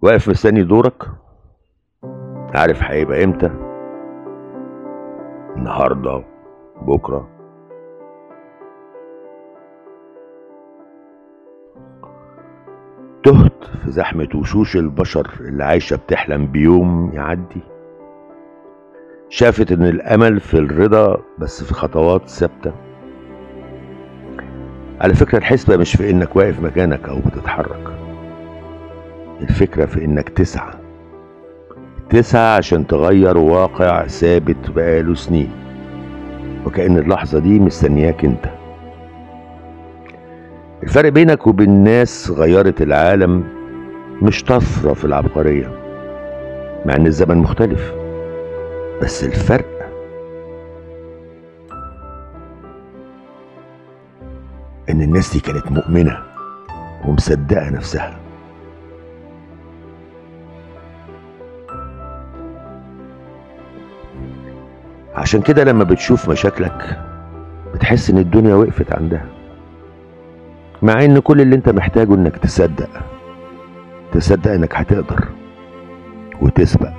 واقف مستني دورك؟ عارف هيبقى امتى؟ النهارده؟ بكره؟ تهت في زحمة وشوش البشر اللي عايشة بتحلم بيوم يعدي. شافت ان الامل في الرضا بس في خطوات ثابتة. على فكرة الحسبة مش في انك واقف مكانك او بتتحرك، الفكرة في انك تسعى عشان تغير واقع ثابت بقاله سنين، وكأن اللحظة دي مستنياك انت. الفرق بينك وبين ناس غيرت العالم مش طفرة في العبقرية، مع ان الزمن مختلف، بس الفرق ان الناس دي كانت مؤمنة ومصدقة نفسها. عشان كده لما بتشوف مشاكلك بتحس ان الدنيا وقفت عندها، مع ان كل اللي انت محتاجه انك تصدق انك هتقدر وتسبق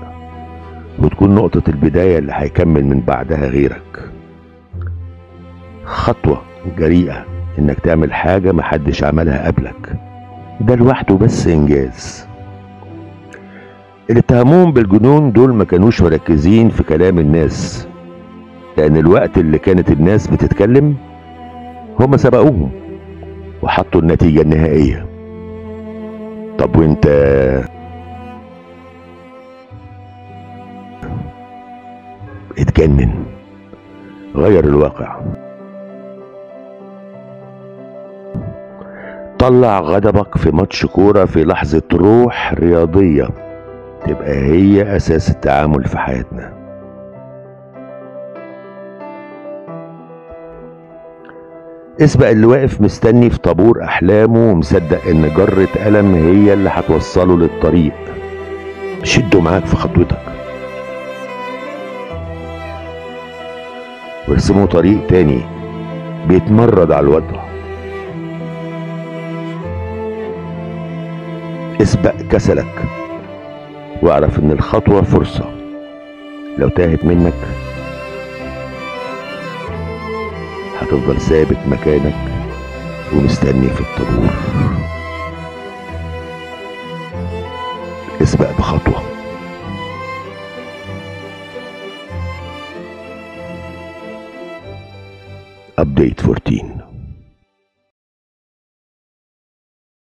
وتكون نقطة البداية اللي هيكمل من بعدها غيرك. خطوة جريئة انك تعمل حاجة محدش عملها قبلك، ده لوحده بس انجاز. اللي اتهموهم بالجنون دول ما كانوش مركزين في كلام الناس، لان الوقت اللي كانت الناس بتتكلم هم سبقوهم وحطوا النتيجة النهائية. طب وانت؟ اتجنن، غير الواقع، طلع غضبك في ماتش كورة في لحظة روح رياضية تبقى هي أساس التعامل في حياتنا. اسبق اللي واقف مستني في طابور أحلامه ومصدق إن جرة قلم هي اللي هتوصله للطريق. شده معاك في خطوتك وارسموا طريق تاني بيتمرد على الوضع. اسبق كسلك واعرف ان الخطوة فرصة، لو تاهت منك هتفضل ثابت مكانك ومستني في الطابور. اسبق بخطوة. Update 14.